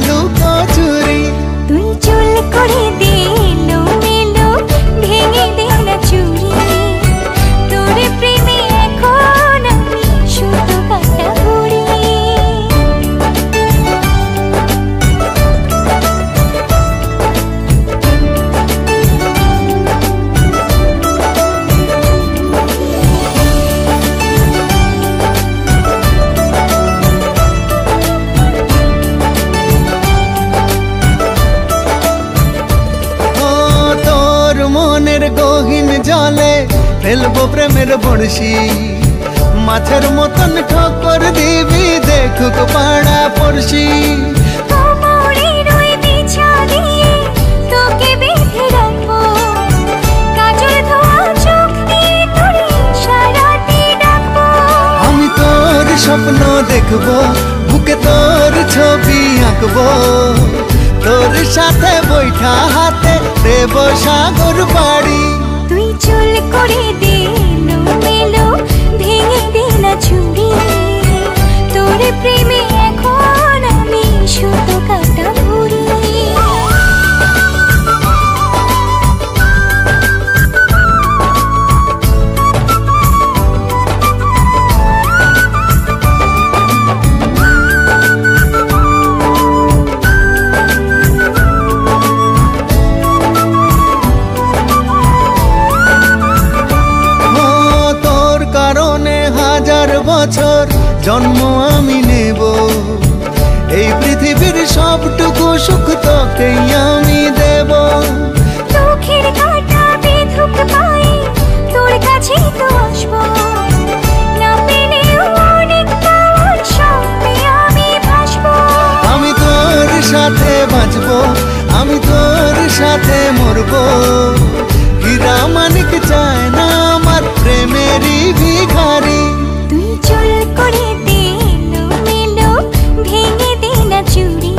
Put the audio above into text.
লুকো চুরি। তুই চুল করে দে এলোমেলো, ভেঙে দে না চুড়ি। তোর প্রেমে এখন আমি শুধু কাটা বুড়ি। মনের গহীন জলে ফেলবো প্রেমের বড়শি। মাছের মতন ঠোকর দিবি দেখুক পাড়া পড়শি। কোমরের ওই বিছা দিয়ে তোকে বেঁধে রাখবো, কাজল ধোয়া চোখ দিয়ে তোর ইশারাতে ডাকবো। আমি তোর স্বপ্ন দেখবো, বুকে তোর ছবি আঁকবো। তোর সাথে বৈঠা হাতে দেব সাগর পাড়ি। তুই চুল করে দে এলোমেলো, ভেঙে দে না চুড়ি। তোর প্রেমে এখন আমি শুধু কাটা বুড়ি। বছর জন্ম আমি নেব, এই পৃথিবীর সবটুকু সুখ তোকেই আমি দেব। চোখের কাঁটা বেধুক পায়ে তোর কাছেই তো আসবো, না পেলেও অনেক পাওয়ার স্বপ্নে আমি ভাসবো। আমি তোর সাথে বাঁচবো, আমি তোর সাথে মরবো। হীরা মানিক চায় না আমার প্রেমেরই ভিখারি। তুই চুল করে দে এলোমেলো, ভেঙে দে না চুড়ি।